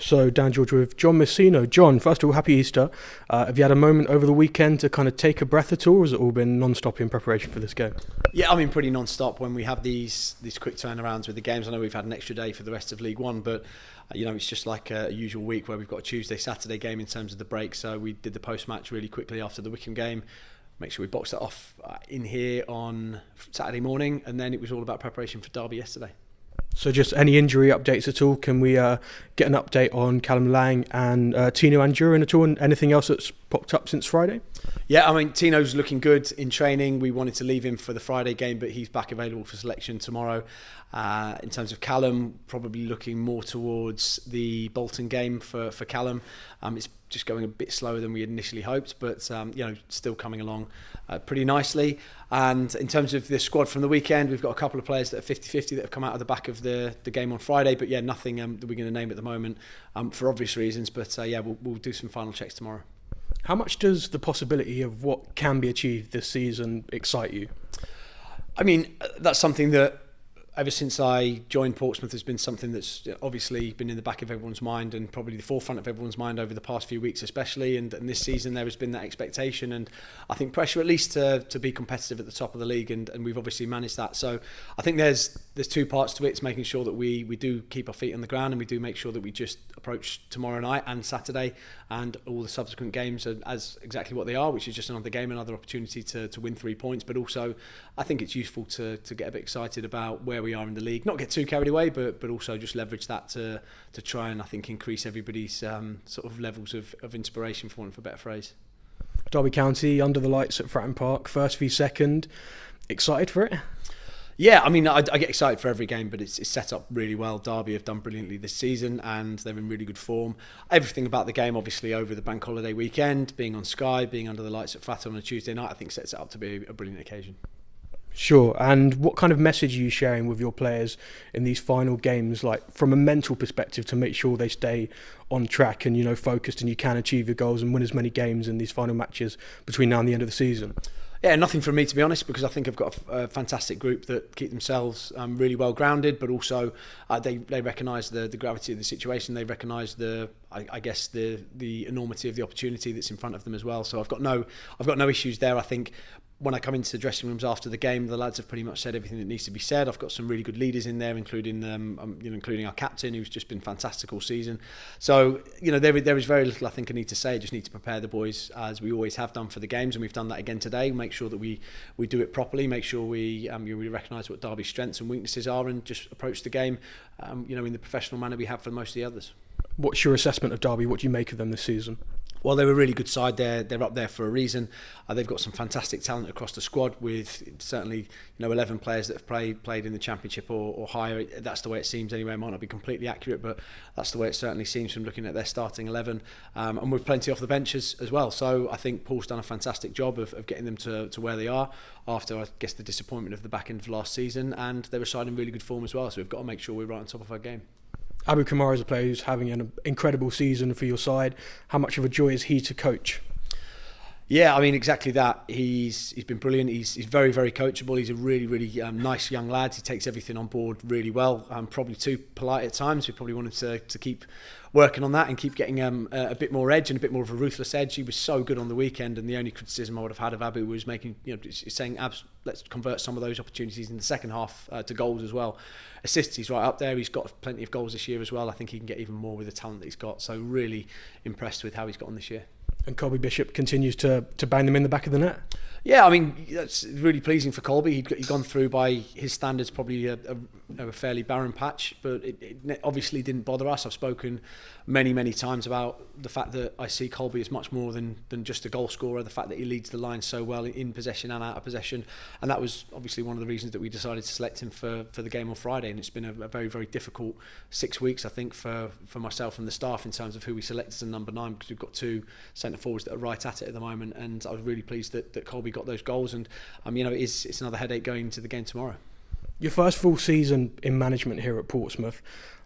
So, Dan George with John Mousinho. John, first of all, happy Easter. Have you had a moment over the weekend to kind of take a breath at all, or has it all been non-stop in preparation for this game? Yeah, I mean, pretty non-stop when we have these quick turnarounds with the games. I know we've had an extra day for the rest of League One, but it's just like a usual week where we've got a Tuesday, Saturday game in terms of the break. So we did the post-match really quickly after the Wycombe game. Make sure we boxed that off in here on Saturday morning, and then it was all about preparation for Derby yesterday. So just any injury updates at all? Can we get an update on Callum Lang and Tino Anjurin at all, and anything else that's popped up since Friday? Yeah, I mean, Tino's looking good in training. We wanted to leave him for the Friday game, but he's back available for selection tomorrow. In terms of Callum, probably looking more towards the Bolton game for Callum. It's just going a bit slower than we had initially hoped, but still coming along pretty nicely. And in terms of the squad from the weekend, we've got a couple of players that are 50-50 that have come out of the back of the game on Friday, but nothing that we're going to name at the moment for obvious reasons. But we'll do some final checks tomorrow. How much does the possibility of what can be achieved this season excite you? I mean, that's something that ever since I joined Portsmouth has been something that's obviously been in the back of everyone's mind and probably the forefront of everyone's mind over the past few weeks especially, and this season there has been that expectation and I think pressure at least to be competitive at the top of the league, and we've obviously managed that. So I think there's two parts to it. It's making sure that we do keep our feet on the ground, and we do make sure that we just approach tomorrow night and Saturday and all the subsequent games as exactly what they are, which is just another game, another opportunity to win 3 points. But also I think it's useful to get a bit excited about where we are in the league, not get too carried away, but also just leverage that to try and I think increase everybody's sort of levels of inspiration, for want of a better phrase. Derby County under the lights at Fratton Park, first v second. Excited for it? Yeah, I mean, I get excited for every game, but it's set up really well. Derby have done brilliantly this season and they're in really good form. Everything about the game, obviously, over the bank holiday weekend, being on Sky, being under the lights at Fratton on a Tuesday night, I think sets it up to be a brilliant occasion. Sure. And what kind of message are you sharing with your players in these final games, like from a mental perspective, to make sure they stay on track and, focused, and you can achieve your goals and win as many games in these final matches between now and the end of the season? Yeah, nothing from me, to be honest, because I think I've got a fantastic group that keep themselves really well grounded, but also they recognise the gravity of the situation. They recognise the enormity of the opportunity that's in front of them as well. So I've got no issues there. I think when I come into the dressing rooms after the game, the lads have pretty much said everything that needs to be said. I've got some really good leaders in there, including our captain, who's just been fantastic all season. So there is very little I think I need to say. I just need to prepare the boys as we always have done for the games, and we've done that again today. Make sure that we do it properly. Make sure we recognise what Derby's strengths and weaknesses are, and just approach the game in the professional manner we have for most of the others. What's your assessment of Derby? What do you make of them this season? Well, they're a really good side. They're up there for a reason. They've got some fantastic talent across the squad, with certainly 11 players that have played in the Championship or higher. That's the way it seems anyway. It might not be completely accurate, but that's the way it certainly seems from looking at their starting 11. And with plenty off the benches as well. So I think Paul's done a fantastic job of getting them to where they are after, I guess, the disappointment of the back end of last season. And they're a side in really good form as well. So we've got to make sure we're right on top of our game. Abu Kamara is a player who's having an incredible season for your side. How much of a joy is he to coach? Yeah, I mean, exactly that. He's been brilliant. He's very, very coachable. He's a really, really nice young lad. He takes everything on board really well. Probably too polite at times. We probably wanted to keep working on that and keep getting a bit more edge and a bit more of a ruthless edge. He was so good on the weekend, and the only criticism I would have had of Abu was saying, let's convert some of those opportunities in the second half to goals as well. Assists, he's right up there. He's got plenty of goals this year as well. I think he can get even more with the talent that he's got. So really impressed with how he's got on this year. And Koby Bishop continues to bang them in the back of the net. Yeah, I mean, that's really pleasing for Koby. He'd gone through, by his standards, probably a fairly barren patch, but it obviously didn't bother us. I've spoken many, many times about the fact that I see Koby as much more than just a goal scorer, the fact that he leads the line so well in possession and out of possession. And that was obviously one of the reasons that we decided to select him for the game on Friday. And it's been a very, very difficult 6 weeks, I think, for myself and the staff in terms of who we selected as number 9, because we've got 2 centre forwards that are right at it at the moment. And I was really pleased that Koby got those goals, and it's another headache going into the game tomorrow. Your first full season in management here at Portsmouth,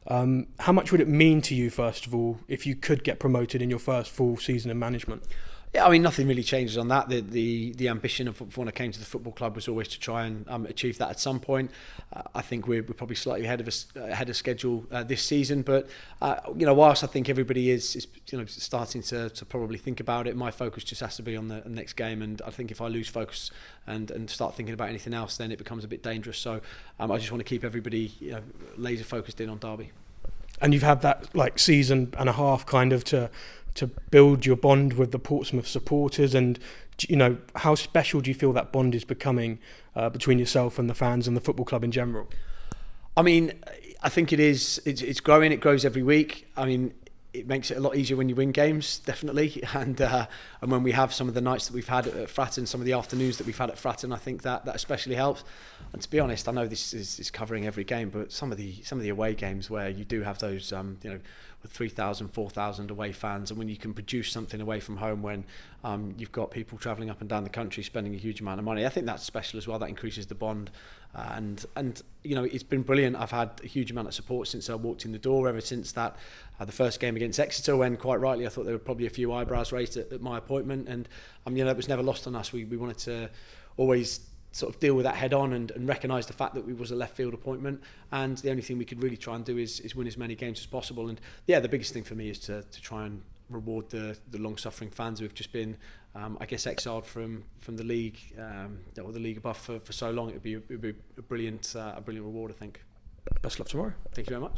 how much would it mean to you, first of all, if you could get promoted in your first full season in management? Yeah, I mean, nothing really changes on that. The ambition of when I came to the football club was always to try and achieve that at some point. I think we're probably slightly ahead of schedule this season, but whilst I think everybody is starting to probably think about it, my focus just has to be on the next game. And I think if I lose focus and start thinking about anything else, then it becomes a bit dangerous. So I just want to keep everybody laser focused in on Derby. And you've had that season and a half kind of to build your bond with the Portsmouth supporters, and how special do you feel that bond is becoming between yourself and the fans and the football club in general? I mean, I think it is. It's growing. It grows every week. I mean, it makes it a lot easier when you win games, definitely, and when we have some of the nights that we've had at Fratton, some of the afternoons that we've had at Fratton, I think that especially helps. And to be honest, I know this is covering every game, but some of the away games where you do have those with 3,000, 4,000 away fans, and when you can produce something away from home when you've got people travelling up and down the country spending a huge amount of money, I think that's special as well. That increases the bond, and it's been brilliant. I've had a huge amount of support since I walked in the door, ever since that the first game against Exeter, when quite rightly I thought there were probably a few eyebrows raised at my appointment, and it was never lost on us. We wanted to always sort of deal with that head on and recognise the fact that it was a left field appointment, and the only thing we could really try and do is win as many games as possible. And yeah, the biggest thing for me is to try and reward the long suffering fans who have just been exiled from the league or the league above for so long. It'd be a brilliant reward, I think. Best luck tomorrow. Thank you very much.